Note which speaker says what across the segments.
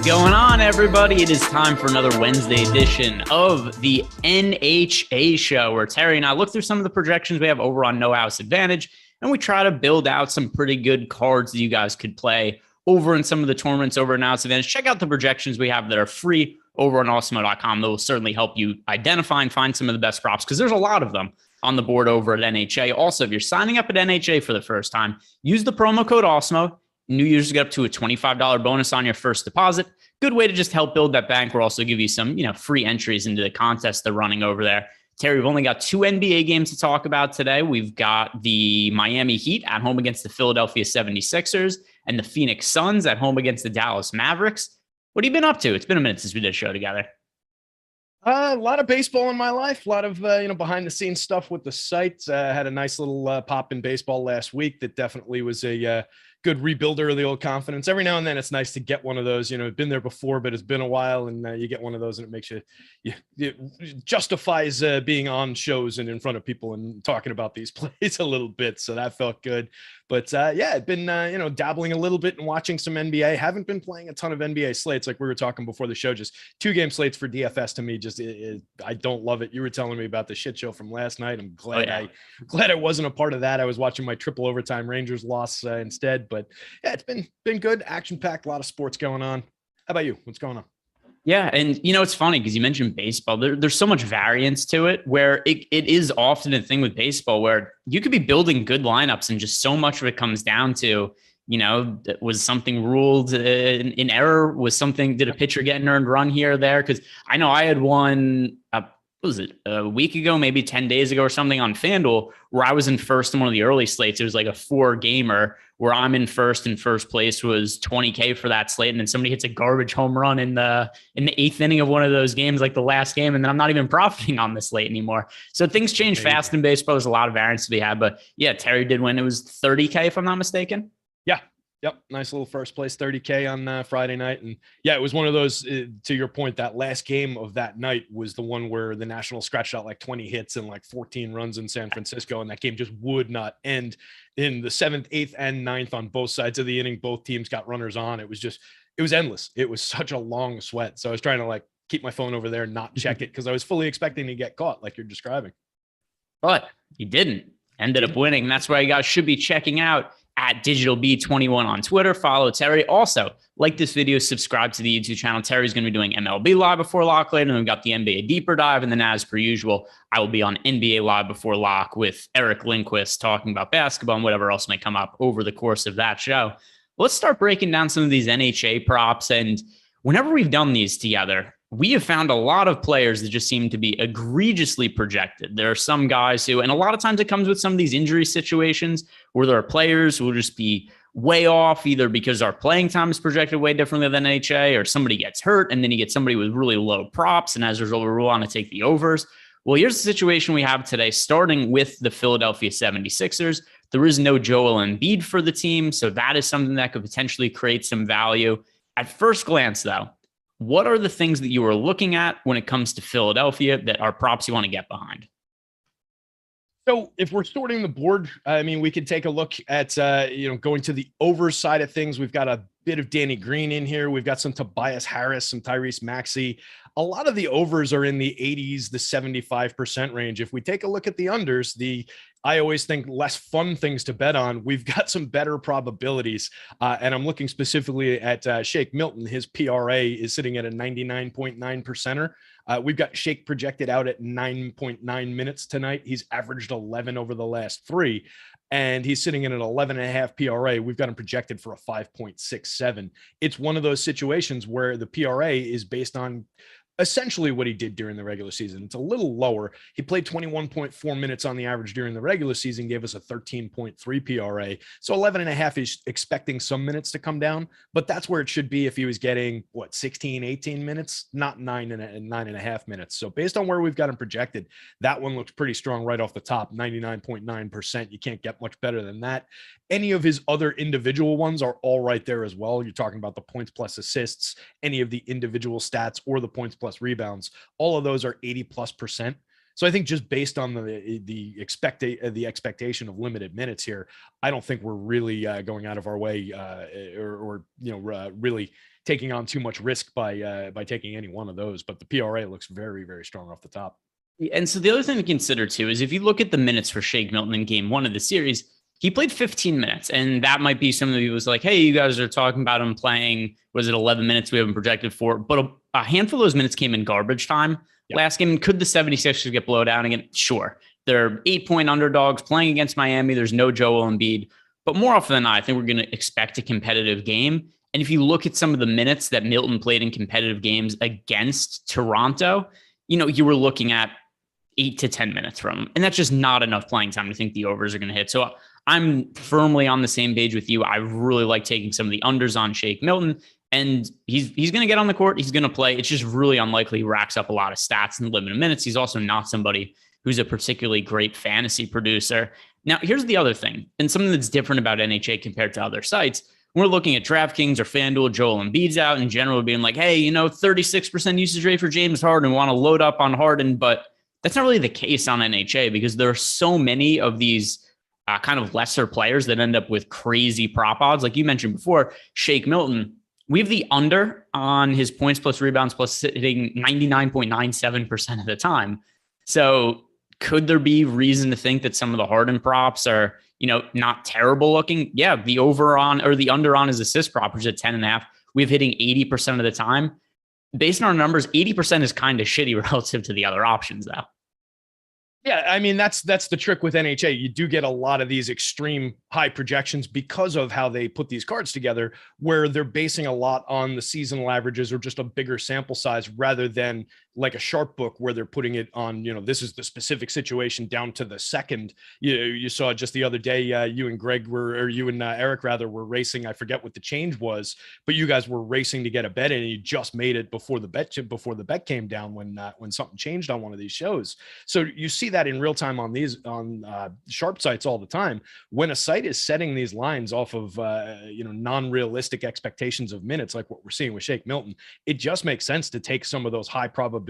Speaker 1: Going on, everybody? It is time for another Wednesday edition of the NHA show, where Terry and I look through some of the projections we have over on No House Advantage, and we try to build out some pretty good cards that you guys could play over in some of the tournaments over at No House Advantage. Check out the projections we have that are free over on Awesemo.com. That will certainly help you identify and find some of the best props, because there's a lot of them on the board over at NHA. Also, if you're signing up at NHA for the first time, use the promo code Awesemo. New users get up to a $25 bonus on your first deposit. Good way to just help build that bank. We'll also give you some, free entries into the contest they're running over there. Terry, we've only got 2 NBA games to talk about today. We've got the Miami Heat at home against the Philadelphia 76ers and the Phoenix Suns at home against the Dallas Mavericks. What have you been up to? It's been a minute since we did a show together.
Speaker 2: A lot of baseball in my life, a lot of behind the scenes stuff with the site. Had a nice little pop in baseball last week that definitely was a good rebuilder of the old confidence. Every now and then, it's nice to get one of those. Been there before, but it's been a while, and you get one of those, and it makes it justifies being on shows and in front of people and talking about these plays a little bit. So that felt good. But yeah, I've been dabbling a little bit and watching some NBA. Haven't been playing a ton of NBA slates like we were talking before the show. Just 2-game slates for DFS to me, I don't love it. You were telling me about the shit show from last night. I'm glad glad I wasn't a part of that. I was watching my triple overtime Rangers loss instead. But yeah, it's been good, action packed, a lot of sports going on. How about you? What's going on?
Speaker 1: Yeah. And, it's funny because you mentioned baseball. There's so much variance to it where it is often a thing with baseball where you could be building good lineups and just so much of it comes down to, was something ruled in error? Did a pitcher get an earned run here or there? Because I know I had one, what was it, a week ago, maybe 10 days ago or something on FanDuel where I was in first in one of the early slates. It was like a 4-gamer where I'm in first, and first place was 20K for that slate. And then somebody hits a garbage home run in the 8th inning of one of those games, like the last game. And then I'm not even profiting on the slate anymore. So things change fast in baseball. There's a lot of variance to be had, but yeah, Terry did win. It was 30K if I'm not mistaken.
Speaker 2: Yeah. Yep. Nice little first place 30K on Friday night. And yeah, it was one of those, to your point, that last game of that night was the one where the Nationals scratched out like 20 hits and like 14 runs in San Francisco. And that game just would not end. In the 7th, 8th, and 9th on both sides of the inning, both teams got runners on. It was endless. It was such a long sweat. So I was trying to like keep my phone over there and not check it because I was fully expecting to get caught like you're describing.
Speaker 1: But you didn't. Ended up winning. That's why you guys should be checking out at DigitalB21 on Twitter. Follow Terry. Also, like this video, subscribe to the YouTube channel. Terry's going to be doing MLB Live Before Lock later, and we've got the NBA Deeper Dive. And then, as per usual, I will be on NBA Live Before Lock with Eric Lindquist talking about basketball and whatever else may come up over the course of that show. Let's start breaking down some of these NHA props. And whenever we've done these together, we have found a lot of players that just seem to be egregiously projected. There are some guys who, and a lot of times it comes with some of these injury situations where there are players who will just be way off, either because our playing time is projected way differently than NHA, or somebody gets hurt and then you get somebody with really low props, and as a result, we want to take the overs. Well, here's the situation we have today, starting with the Philadelphia 76ers. There is no Joel Embiid for the team, so that is something that could potentially create some value. At first glance, though, what are the things that you are looking at when it comes to Philadelphia that are props you want to get behind?
Speaker 2: So if we're sorting the board, I mean, we could take a look at, going to the over side of things. We've got a bit of Danny Green in here. We've got some Tobias Harris, some Tyrese Maxey. A lot of the overs are in the 80s, the 75% range. If we take a look at the unders, I always think less fun things to bet on. We've got some better probabilities. And I'm looking specifically at Shake Milton. His PRA is sitting at a 99.9%er. We've got Shake projected out at 9.9 minutes tonight. He's averaged 11 over the last 3, and he's sitting in an 11.5 PRA. We've got him projected for a 5.67. It's one of those situations where the PRA is based on essentially what he did during the regular season. It's a little lower. He played 21.4 minutes on the average during the regular season, gave us a 13.3 PRA. So 11.5 is expecting some minutes to come down, but that's where it should be if he was getting 16, 18 minutes, not 9.5 minutes. So based on where we've got him projected, that one looks pretty strong right off the top, 99.9%. You can't get much better than that. Any of his other individual ones are all right there as well. You're talking about the points plus assists, any of the individual stats, or the points plus rebounds. All of those are 80+%. So I think just based on the expectation of limited minutes here, I don't think we're really going out of our way really taking on too much risk by taking any one of those. But the PRA looks very, very strong off the top.
Speaker 1: And so the other thing to consider too is if you look at the minutes for Shake Milton in game 1 of the series, he played 15 minutes, and that might be some of the people's like, hey, you guys are talking about him playing, was it 11 minutes we haven't projected for? But a handful of those minutes came in garbage time. Yep. Last game, could the 76ers get blown out again? Sure. They're 8-point underdogs playing against Miami. There's no Joel Embiid. But more often than not, I think we're going to expect a competitive game. And if you look at some of the minutes that Milton played in competitive games against Toronto, you were looking at 8 to 10 minutes from him. And that's just not enough playing time to think the overs are going to hit. So I'm firmly on the same page with you. I really like taking some of the unders on Shake Milton. And he's going to get on the court. He's going to play. It's just really unlikely he racks up a lot of stats in limited minutes. He's also not somebody who's a particularly great fantasy producer. Now, here's the other thing, and something that's different about NHA compared to other sites. We're looking at DraftKings or FanDuel, Joel Embiid's out in general, being like, hey, 36% usage rate for James Harden, want to load up on Harden. But that's not really the case on NHA because there are so many of these kind of lesser players that end up with crazy prop odds. Like you mentioned before, Shake Milton. We have the under on his points plus rebounds plus hitting 99.97% of the time. So could there be reason to think that some of the Harden props are, not terrible looking? Yeah, the over on or the under on his assist prop is at 10.5. We have hitting 80% of the time. Based on our numbers, 80% is kind of shitty relative to the other options, though.
Speaker 2: Yeah, I mean, that's the trick with NHA. You do get a lot of these extreme high projections because of how they put these cards together, where they're basing a lot on the seasonal averages or just a bigger sample size rather than like a sharp book where they're putting it on, this is the specific situation down to the second. You saw just the other day, you and Eric rather were racing. I forget what the change was, but you guys were racing to get a bet and you just made it before the bet came down when something changed on one of these shows. So you see that in real time on sharp sites all the time. When a site is setting these lines off of non-realistic expectations of minutes, like what we're seeing with Shake Milton, it just makes sense to take some of those high probability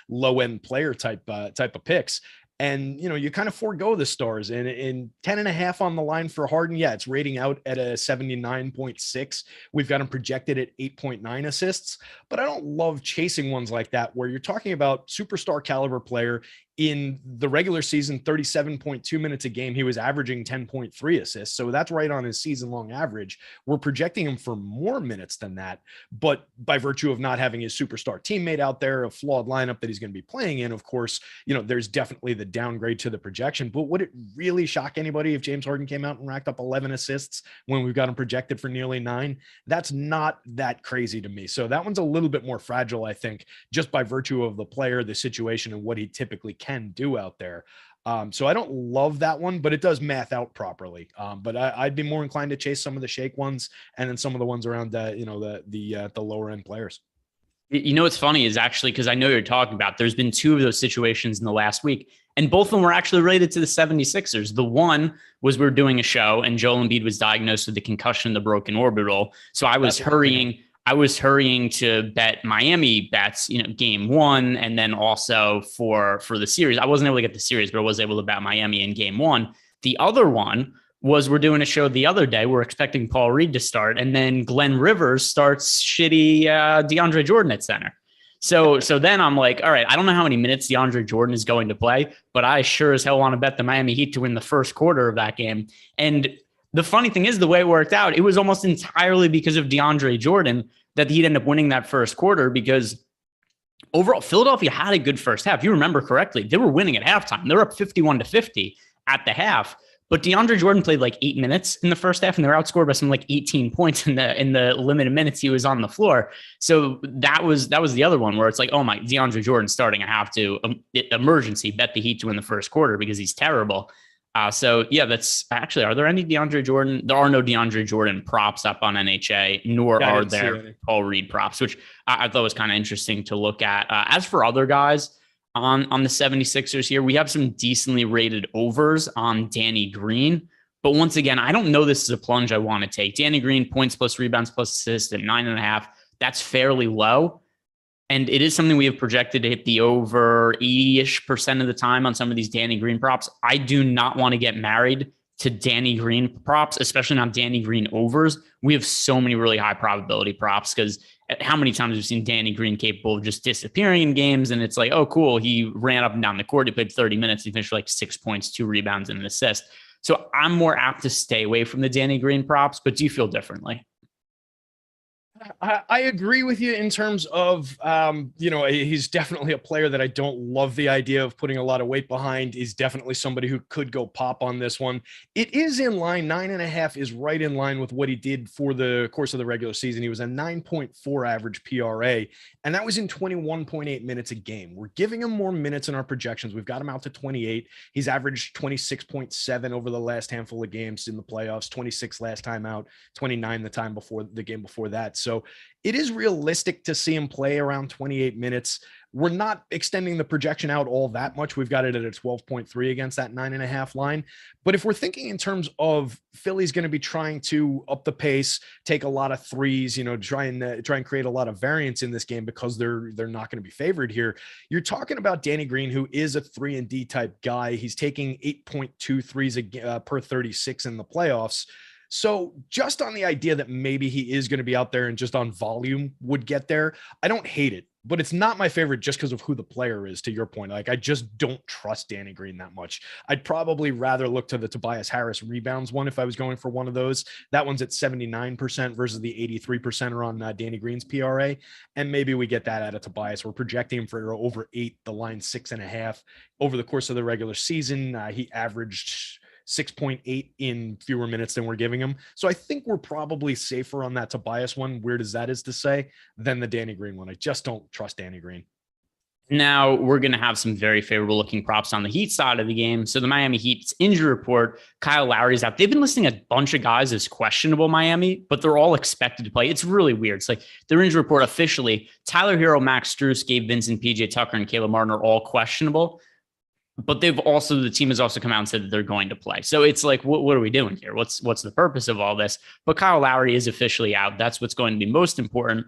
Speaker 2: low end player type of picks. And, you kind of forego the stars and in 10.5 on the line for Harden. Yeah, it's rating out at a 79.6. We've got him projected at 8.9 assists, but I don't love chasing ones like that where you're talking about superstar caliber player. In the regular season, 37.2 minutes a game, he was averaging 10.3 assists. So that's right on his season-long average. We're projecting him for more minutes than that. But by virtue of not having his superstar teammate out there, a flawed lineup that he's going to be playing in, of course, there's definitely the downgrade to the projection. But would it really shock anybody if James Harden came out and racked up 11 assists when we've got him projected for nearly 9? That's not that crazy to me. So that one's a little bit more fragile, I think, just by virtue of the player, the situation, and what he typically can do out there. So I don't love that one, but it does math out properly. But I'd be more inclined to chase some of the Shake ones and then some of the ones around the lower end players.
Speaker 1: What's funny is actually, because I know you're talking about, there's been 2 of those situations in the last week, and both of them were actually related to the 76ers. The one was we're doing a show and Joel Embiid was diagnosed with a concussion in the broken orbital. So I was hurrying to bet Miami bets, game 1. And then also for the series, I wasn't able to get the series, but I was able to bet Miami in game 1. The other one was we're doing a show the other day. We're expecting Paul Reed to start. And then Glenn Rivers starts shitty DeAndre Jordan at center. So then I'm like, all right, I don't know how many minutes DeAndre Jordan is going to play, but I sure as hell want to bet the Miami Heat to win the first quarter of that game. And the funny thing is, the way it worked out, it was almost entirely because of DeAndre Jordan that he'd end up winning that first quarter, because overall, Philadelphia had a good first half. If you remember correctly, they were winning at halftime. They were up 51-50 at the half. But DeAndre Jordan played like 8 minutes in the first half, and they were outscored by some like 18 points in the limited minutes he was on the floor. So that was the other one where it's like, oh my, DeAndre Jordan starting. I have to emergency bet the Heat to win the first quarter because he's terrible. So yeah, that's actually, are there any DeAndre Jordan? There are no DeAndre Jordan props up on NHA, nor are there Paul Reed props, which I thought was kind of interesting to look at. As for other guys on the 76ers here, we have some decently rated overs on Danny Green. But once again, I don't know this is a plunge I want to take. Danny Green, points plus rebounds plus assists at 9.5. That's fairly low. And it is something we have projected to hit the over 80-ish% of the time on some of these Danny Green props. I do not want to get married to Danny Green props, especially not Danny Green overs. We have so many really high probability props because how many times we've seen Danny Green capable of just disappearing in games. And it's like, oh, cool. He ran up and down the court. He played 30 minutes. He finished like 6 points, 2 rebounds, and an assist. So I'm more apt to stay away from the Danny Green props, but do you feel differently?
Speaker 2: I agree with you in terms of, he's definitely a player that I don't love the idea of putting a lot of weight behind. He's definitely somebody who could go pop on this one. It is in line. 9.5 is right in line with what he did for the course of the regular season. He was a 9.4 average PRA, and that was in 21.8 minutes a game. We're giving him more minutes in our projections. We've got him out to 28. He's averaged 26.7 over the last handful of games in the playoffs, 26 last time out, 29 the time before the game before that. So it is realistic to see him play around 28 minutes. We're not extending the projection out all that much. We've got it at a 12.3 against that 9.5 line. But if we're thinking in terms of Philly's going to be trying to up the pace, take a lot of threes, try and create a lot of variance in this game because they're not going to be favored here. You're talking about Danny Green, who is a 3-and-D type guy. He's taking 8.2 threes per 36 in the playoffs. So just on the idea that maybe he is going to be out there and just on volume would get there, I don't hate it, but it's not my favorite just because of who the player is, to your point. Like, I just don't trust Danny Green that much. I'd probably rather look to the Tobias Harris rebounds one if I was going for one of those. That one's at 79% versus the 83% on Danny Green's PRA. And maybe we get that out of Tobias. We're projecting him for over 8, the line 6.5 over the course of the regular season. He averaged 6.8 in fewer minutes than we're giving him. So I think we're probably safer on that Tobias one, weird as that is to say, than the Danny Green one. I just don't trust Danny Green.
Speaker 1: Now we're going to have some very favorable looking props on the Heat side of the game. So the Miami Heat's injury report, Kyle Lowry's out. They've been listing a bunch of guys as questionable Miami, but they're all expected to play. It's really weird. It's like their injury report officially, Tyler Hero, Max Strus, Gabe Vincent, PJ Tucker, and Caleb Martin are all questionable. But the team has also come out and said that they're going to play. So it's like, what are we doing here? What's the purpose of all this? But Kyle Lowry is officially out. That's what's going to be most important.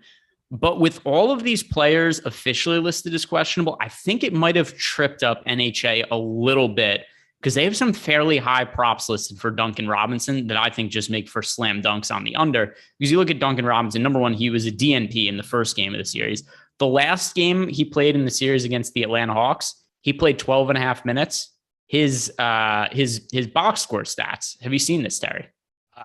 Speaker 1: But with all of these players officially listed as questionable, I think it might have tripped up NHA a little bit because they have some fairly high props listed for Duncan Robinson that I think just make for slam dunks on the under. Because you look at Duncan Robinson, number one, he was a DNP in the first game of the series. The last game he played in the series against the Atlanta Hawks, he played 12.5 minutes. His box score stats. Have you seen this, Terry?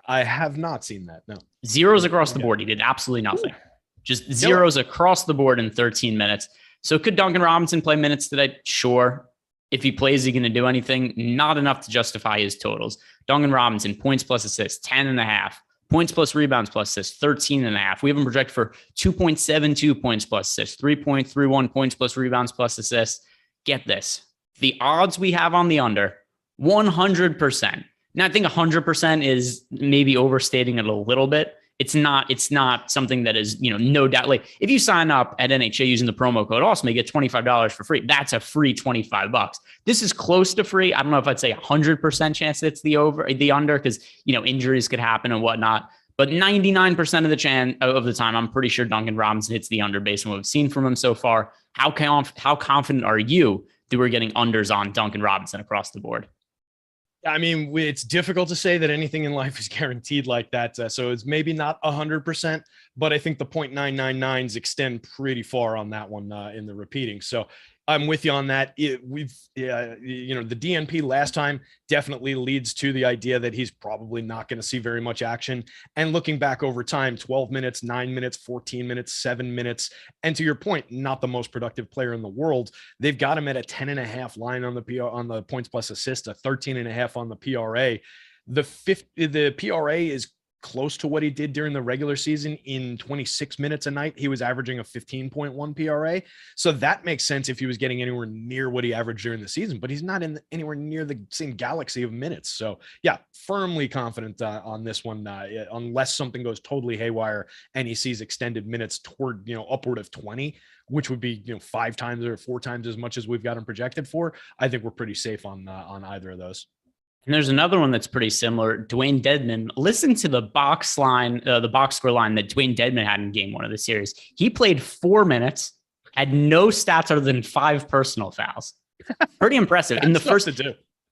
Speaker 2: I have not seen that. No.
Speaker 1: Zeros across the board. He did absolutely nothing. Just zeros across the board in 13 minutes. So could Duncan Robinson play minutes today? Sure. If he plays, is he going to do anything? Not enough to justify his totals. Duncan Robinson, points plus assists, 10.5. Points plus rebounds plus assists, 13.5. We have him projected for 2.72 points plus assists, 3.31 points plus rebounds plus assists. Get this. The odds we have on the under, 100%. Now, I think 100% is maybe overstating it a little bit. It's not something that is, no doubt. Like if you sign up at NHA using the promo code Awesemo, you get $25 for free. That's a free $25. This is close to free. I don't know if I'd say 100% chance it's the under because, injuries could happen and whatnot. But 99% of the time, I'm pretty sure Duncan Robinson hits the under based on what we've seen from him so far. How confident are you that we're getting unders on Duncan Robinson across the board?
Speaker 2: I mean, it's difficult to say that anything in life is guaranteed like that. So it's maybe not 100%, but I think the 0.999s extend pretty far on that one in the repeating. So I'm with you on that. The DNP last time definitely leads to the idea that he's probably not going to see very much action. And looking back over time, 12 minutes, 9 minutes, 14 minutes, 7 minutes. And to your point, not the most productive player in the world. They've got him at a 10.5 line on the points plus assist, a 13.5 on the PRA. The PRA is close to what he did during the regular season in 26 minutes a night. He was averaging a 15.1 PRA. So that makes sense if he was getting anywhere near what he averaged during the season, but he's not anywhere near the same galaxy of minutes. So yeah, firmly confident on this one, unless something goes totally haywire and he sees extended minutes toward, upward of 20, which would be, 5 times or 4 times as much as we've got him projected for. I think we're pretty safe on either of those.
Speaker 1: And there's another one that's pretty similar. Dwayne Dedmon. Listen to the box score line that Dwayne Dedmon had in game 1 of the series. He played 4 minutes, had no stats other than 5 personal fouls. Pretty impressive. In the first,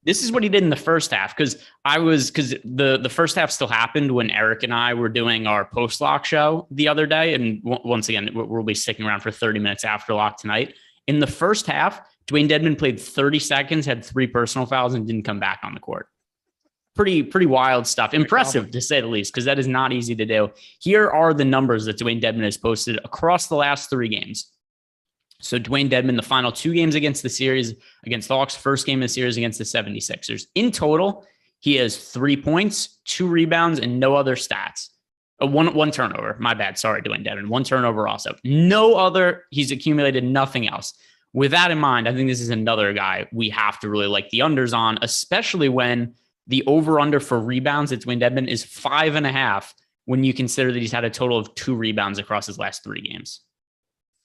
Speaker 1: this is what he did in the first half. Because the first half still happened when Eric and I were doing our post lock show the other day. And once again, we'll be sticking around for 30 minutes after lock tonight. In the first half, Dwayne Dedmon played 30 seconds, had 3 personal fouls, and didn't come back on the court. Pretty wild stuff. Impressive, to say the least, because that is not easy to do. Here are the numbers that Dwayne Dedmon has posted across the last 3 games. So Dwayne Dedmon, the final 2 games against the series, against the Hawks, first game of the series against the 76ers. In total, he has 3 points, 2 rebounds, and no other stats. One turnover. My bad. Sorry, Dwayne Dedmon. 1 turnover also. No other. He's accumulated nothing else. With that in mind, I think this is another guy we have to really like the unders on, especially when the over-under for rebounds at Dwayne Dedmon is 5.5. when you consider that he's had a total of 2 rebounds across his last 3 games.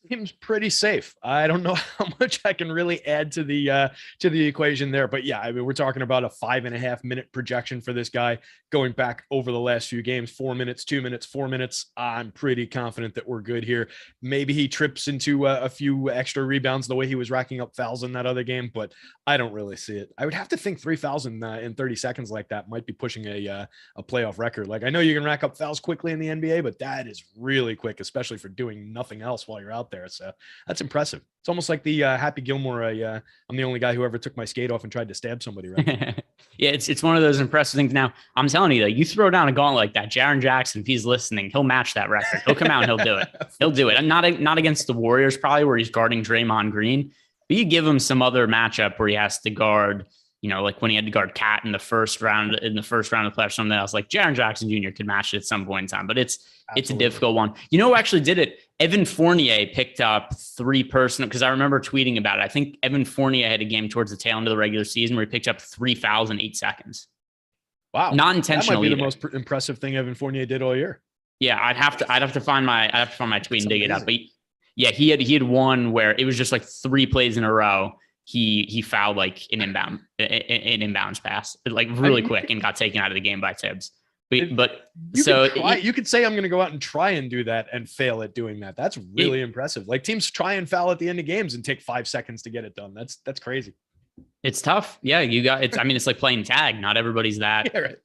Speaker 2: Seems pretty safe. I don't know how much I can really add to the equation there, but yeah, I mean, we're talking about a 5.5 minute projection for this guy going back over the last few games, 4 minutes, 2 minutes, 4 minutes. I'm pretty confident that we're good here. Maybe he trips into a few extra rebounds the way he was racking up fouls in that other game, but I don't really see it. I would have to think 3 fouls in 30 seconds like that might be pushing a playoff record. Like, I know you can rack up fouls quickly in the NBA, but that is really quick, especially for doing nothing else while you're out there. So that's impressive. It's almost like the Happy Gilmore. I'm the only guy who ever took my skate off and tried to stab somebody. Right?
Speaker 1: Yeah, it's one of those impressive things. Now, I'm telling you, though, you throw down a gauntlet like that, Jaren Jackson, if he's listening, he'll match that record. He'll come out and he'll do it. He'll do it. And not against the Warriors, probably, where he's guarding Draymond Green. But you give him some other matchup where he has to guard, like when he had to guard Cat in the first round of the playoffs, something else. Like Jaren Jackson Jr. could match it at some point in time, but it's a difficult one. You know who actually did it? Evan Fournier picked up 3 personal, because I remember tweeting about it. I think Evan Fournier had a game towards the tail end of the regular season where he picked up 3 fouls in 8 seconds.
Speaker 2: Wow,
Speaker 1: not intentional.
Speaker 2: That might be the most impressive thing Evan Fournier did all year.
Speaker 1: Yeah, I'd have to find my tweet and dig it up. But yeah, he had one where it was just like 3 plays in a row. He fouled like an inbounds pass, like really quick, and got taken out of the game by Tibbs. But
Speaker 2: you could say I'm going to go out and try and do that and fail at doing that. That's really impressive. Like, teams try and foul at the end of games and take 5 seconds to get it done. That's crazy.
Speaker 1: It's tough. Yeah, it's like playing tag. Not everybody's that. Yeah, right.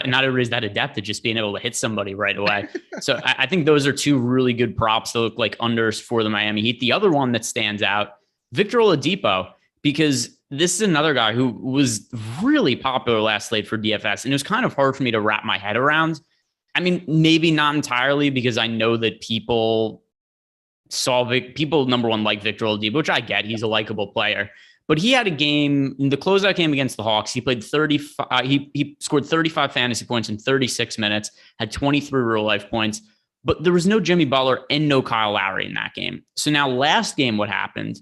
Speaker 1: Not everybody's that adept at just being able to hit somebody right away. So I think those are 2 really good props that look like unders for the Miami Heat. The other one that stands out, Victor Oladipo, because this is another guy who was really popular last slate for DFS, and it was kind of hard for me to wrap my head around. I mean, maybe not entirely, because I know that people number one like Victor Oladipo, which I get. He's a likable player. But he had a game in the closeout game against the Hawks. He played 35. He scored 35 fantasy points in 36 minutes, had 23 real life points. But there was no Jimmy Butler and no Kyle Lowry in that game. So now last game, what happened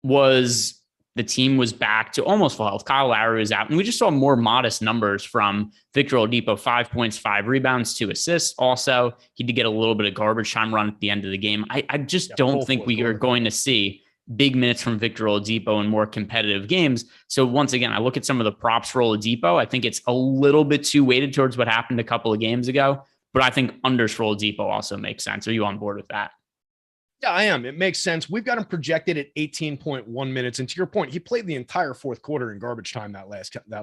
Speaker 1: was the team was back to almost full health. Kyle Lowry was out, and we just saw more modest numbers from Victor Oladipo: 5 points, 5 rebounds, 2 assists. Also, he did get a little bit of garbage time run at the end of the game. I just don't think we are going to see big minutes from Victor Oladipo in more competitive games. So once again, I look at some of the props for Oladipo. I think it's a little bit too weighted towards what happened a couple of games ago, but I think unders for Oladipo also makes sense. Are you on board with that?
Speaker 2: Yeah, I am. It makes sense. We've got him projected at 18.1 minutes. And to your point, he played the entire fourth quarter in garbage time that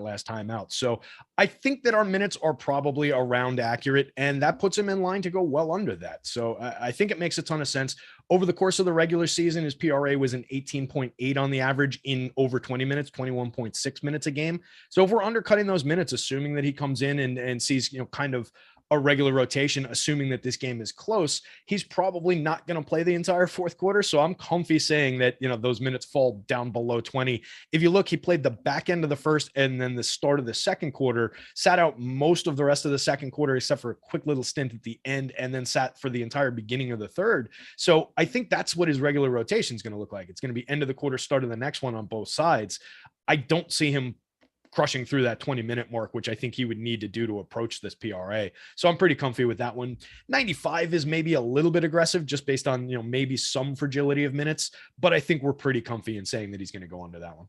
Speaker 2: last time out. So I think that our minutes are probably around accurate, and that puts him in line to go well under that. So I think it makes a ton of sense. Over the course of the regular season, his PRA was an 18.8 on the average in over 20 minutes, 21.6 minutes a game. So if we're undercutting those minutes, assuming that he comes in and sees, kind of a regular rotation, assuming that this game is close, he's probably not going to play the entire fourth quarter. So I'm comfy saying that, those minutes fall down below 20. If you look, he played the back end of the first and then the start of the second quarter, sat out most of the rest of the second quarter, except for a quick little stint at the end, and then sat for the entire beginning of the third. So I think that's what his regular rotation is going to look like. It's going to be end of the quarter, start of the next one on both sides. I don't see him crushing through that 20-minute mark, which I think he would need to do to approach this PRA. So I'm pretty comfy with that one. 95 is maybe a little bit aggressive just based on, maybe some fragility of minutes, but I think we're pretty comfy in saying that he's going to go under that one.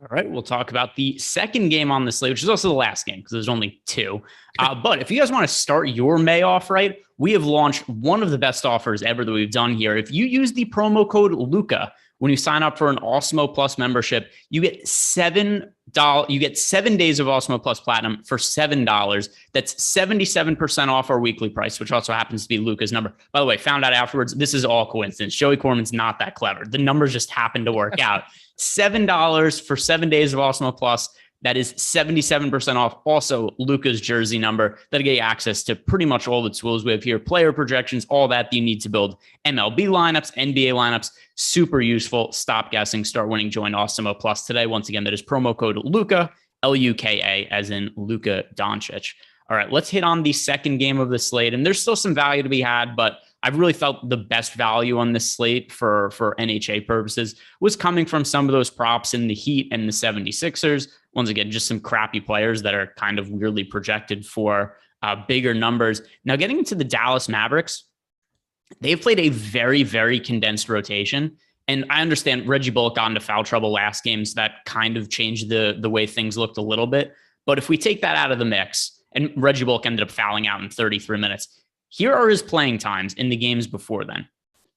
Speaker 1: All right, we'll talk about the second game on the slate, which is also the last game because there's only 2. But if you guys want to start your May off right, we have launched one of the best offers ever that we've done here. If you use the promo code Luka when you sign up for an Awesemo Plus membership, you get $7. You get 7 days of Awesemo Plus Platinum for $7. That's 77% off our weekly price, which also happens to be Luka's number. By the way, found out afterwards, this is all coincidence. Joey Corman's not that clever. The numbers just happen to work out. $7 for 7 days of Awesemo Plus. That is 77% off. Also, Luka's jersey number. That'll get you access to pretty much all the tools we have here. Player projections, all that you need to build MLB lineups, NBA lineups. Super useful. Stop guessing. Start winning. Join Awesemo Plus today. Once again, that is promo code Luka, Luka, as in Luka Doncic. All right, let's hit on the second game of the slate. And there's still some value to be had, but I've really felt the best value on this slate for NHA purposes was coming from some of those props in the Heat and the 76ers. once again, just some crappy players that are kind of weirdly projected for bigger numbers. Now, getting into the Dallas Mavericks, they've played a very, very condensed rotation. And I understand Reggie Bullock got into foul trouble last game, so that kind of changed the way things looked a little bit. But if we take that out of the mix, and Reggie Bullock ended up fouling out in 33 minutes, here are his playing times in the games before then.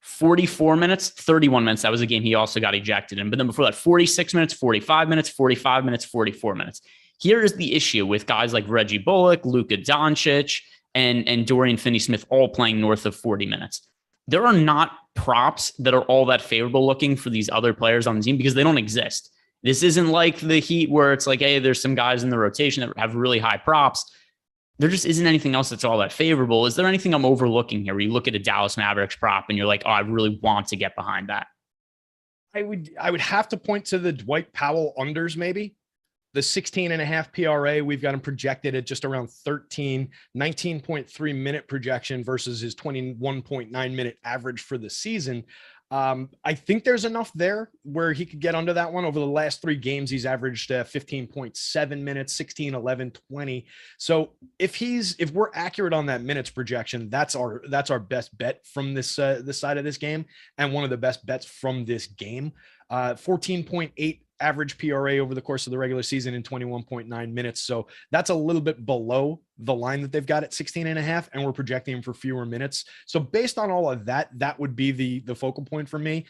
Speaker 1: 44 minutes, 31 minutes. That was a game he also got ejected in. But then before that, 46 minutes, 45 minutes, 45 minutes, 44 minutes. Here is the issue with guys like Reggie Bullock, Luka Doncic, and Dorian Finney-Smith all playing north of 40 minutes. There are not props that are all that favorable looking for these other players on the team because they don't exist. This isn't like the Heat where it's like, hey, there's some guys in the rotation that have really high props. There just isn't anything else that's all that favorable. Is there anything I'm overlooking here where you look at a Dallas Mavericks prop and you're like, oh, I really want to get behind that?
Speaker 2: I would have to point to the Dwight Powell unders, maybe. The 16.5 PRA, we've got him projected at just around 13, 19.3 minute projection versus his 21.9 minute average for the season. I think there's enough there where he could get under that one. Over the last 3 games, he's averaged 15.7 minutes, 16, 11, 20. So if we're accurate on that minutes projection, that's our best bet from this side of this game, and one of the best bets from this game. 14.8 average PRA over the course of the regular season in 21.9 minutes. So that's a little bit below the line that they've got at 16.5, and we're projecting him for fewer minutes. So based on all of that, that would be the focal point for me.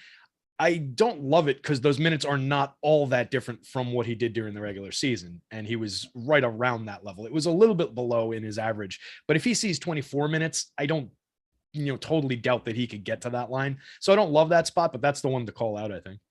Speaker 2: I don't love it because those minutes are not all that different from what he did during the regular season. And he was right around that level. It was a little bit below in his average, but if he sees 24 minutes, I don't, totally doubt that he could get to that line. So I don't love that spot, but that's the one to call out, I think.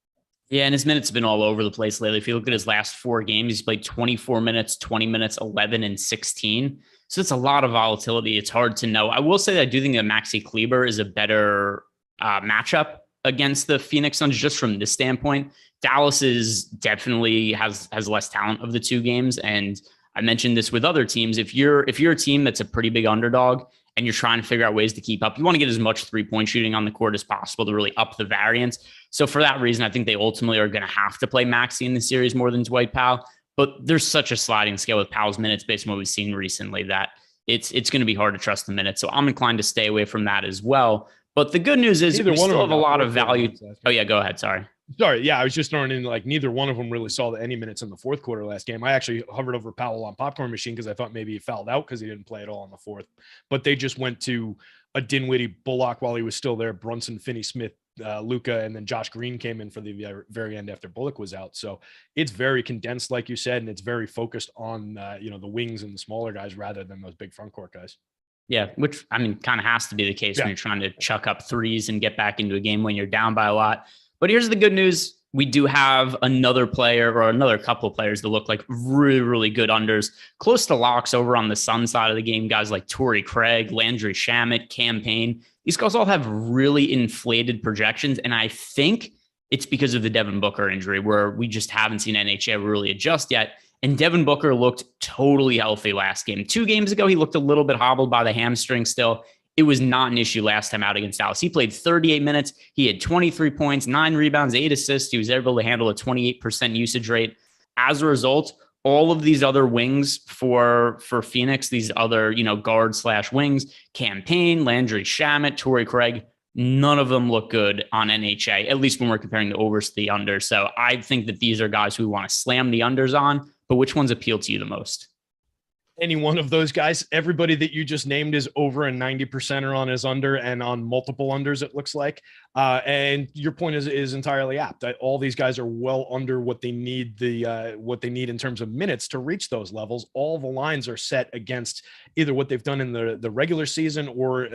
Speaker 1: Yeah, and his minutes have been all over the place lately. If you look at his last 4 games, he's played 24 minutes, 20 minutes, 11, and 16. So it's a lot of volatility. It's hard to know. I will say that I do think that Maxi Kleber is a better matchup against the Phoenix Suns just from this standpoint. Dallas is definitely has less talent of the 2 games, and I mentioned this with other teams. If you're a team that's a pretty big underdog and you're trying to figure out ways to keep up, you want to get as much 3-point shooting on the court as possible to really up the variance. So for that reason, I think they ultimately are going to have to play Maxey in the series more than Dwight Powell. But there's such a sliding scale with Powell's minutes based on what we've seen recently that it's going to be hard to trust the minutes. So I'm inclined to stay away from that as well. But the good news is we still have a lot of value. Oh, yeah, go ahead. Sorry.
Speaker 2: Yeah, I was just throwing in neither one of them really saw any minutes in the fourth quarter last game. I actually hovered over Powell on Popcorn Machine because I thought maybe he fouled out because he didn't play at all in the fourth. But they just went to a Dinwiddie, Bullock while he was still there, Brunson, Finney-Smith, Luka, and then Josh Green came in for the very end after Bullock was out. So it's very condensed, like you said, and it's very focused on the wings and the smaller guys rather than those big front court guys.
Speaker 1: Yeah, which kind of has to be the case when you're trying to chuck up threes and get back into a game when you're down by a lot. But here's the good news. We do have another player or another couple of players that look like really, really good unders. Close to locks over on the Sun side of the game. Guys like Torrey Craig, Landry Shamet, Cam Payne. These guys all have really inflated projections. And I think it's because of the Devin Booker injury where we just haven't seen NHA really adjust yet. And Devin Booker looked totally healthy last game. 2 games ago, he looked a little bit hobbled by the hamstring still. It was not an issue last time out against Dallas. He played 38 minutes. He had 23 points, 9 rebounds, 8 assists. He was able to handle a 28% usage rate. As a result, all of these other wings for Phoenix, these other, guard/wings, Cam Payne, Landry Shamet, Torrey Craig, none of them look good on NHA, at least when we're comparing the overs to the unders. So I think that these are guys who we want to slam the unders on, but which ones appeal to you the most?
Speaker 2: Any one of those guys. Everybody that you just named is over a 90%er on his under and on multiple unders, it looks like. And your point is entirely apt. All these guys are well under what they need in terms of minutes to reach those levels. All the lines are set against either what they've done in the regular season or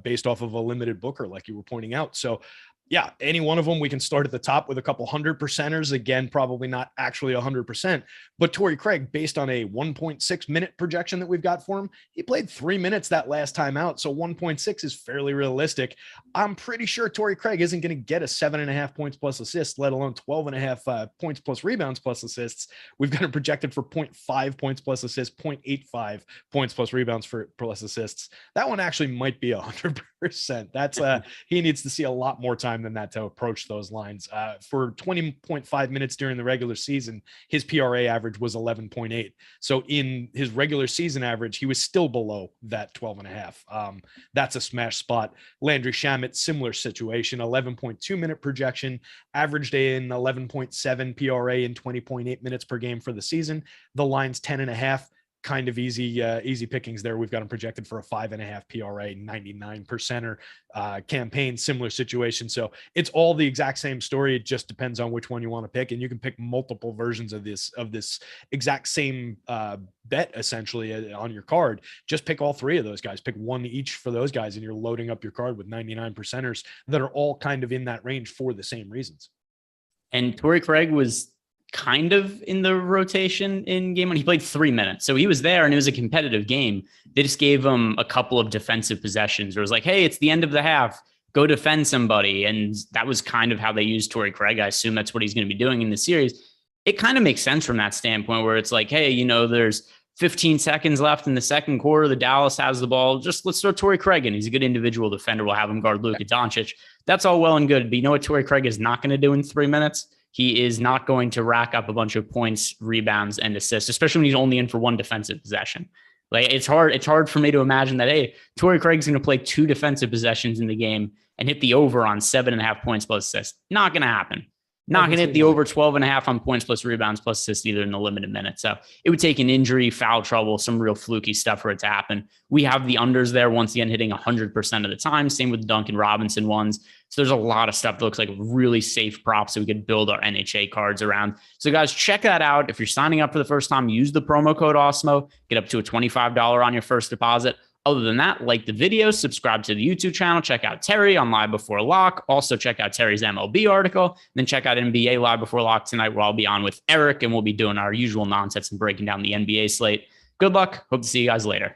Speaker 2: based off of a limited Booker, like you were pointing out. So yeah, any one of them, we can start at the top with a couple 100%ers. Again, probably not actually 100%, but Torrey Craig, based on a 1.6 minute projection that we've got for him, he played 3 minutes that last time out. So 1.6 is fairly realistic. I'm pretty sure Torrey Craig isn't going to get a 7.5 points plus assists, let alone 12.5 points plus rebounds plus assists. We've got him projected for 0.5 points plus assists, 0.85 points plus rebounds for plus assists. That one actually might be 100%. That's he needs to see a lot more time time than that to approach those lines. For 20.5 minutes during the regular season, his PRA average was 11.8. So in his regular season average, he was still below that 12.5. That's a smash spot. Landry Shamet, similar situation, 11.2 minute projection, averaged in 11.7 PRA in 20.8 minutes per game for the season. The line's 10.5. Kind of easy pickings there. We've got him projected for a 5.5 PRA, 99%er campaign, similar situation. So it's all the exact same story. It just depends on which one you want to pick, and you can pick multiple versions of this exact same bet essentially on your card. Just pick all three of those guys. Pick one each for those guys, and you're loading up your card with 99%ers that are all kind of in that range for the same reasons.
Speaker 1: And Torrey Craig was kind of in the rotation in game one. He played 3 minutes. So he was there and it was a competitive game. They just gave him a couple of defensive possessions. It was like, hey, it's the end of the half. Go defend somebody. And that was kind of how they used Torrey Craig. I assume that's what he's going to be doing in the series. It kind of makes sense from that standpoint where it's like, hey, you know, there's 15 seconds left in the second quarter. The Dallas has the ball. Just let's throw Torrey Craig in. He's a good individual defender. We'll have him guard Luka Doncic. That's all well and good. But you know what Torrey Craig is not going to do in 3 minutes? He is not going to rack up a bunch of points, rebounds, and assists, especially when he's only in for one defensive possession. Like it's hard for me to imagine that, hey, Torrey Craig's going to play 2 defensive possessions in the game and hit the over on 7.5 points plus assists. Not going to happen. Not going to hit the over 12.5 on points plus rebounds plus assists either in the limited minutes. So it would take an injury, foul trouble, some real fluky stuff for it to happen. We have the unders there once again hitting 100% of the time. Same with the Duncan Robinson ones. So there's a lot of stuff that looks like really safe props that we could build our NHA cards around. So guys, check that out. If you're signing up for the first time, use the promo code Awesemo. Get up to a $25 on your first deposit. Other than that, like the video, subscribe to the YouTube channel, check out Terry on Live Before Lock. Also check out Terry's MLB article, then check out NBA Live Before Lock tonight, where I'll be on with Eric and we'll be doing our usual nonsense and breaking down the NBA slate. Good luck. Hope to see you guys later.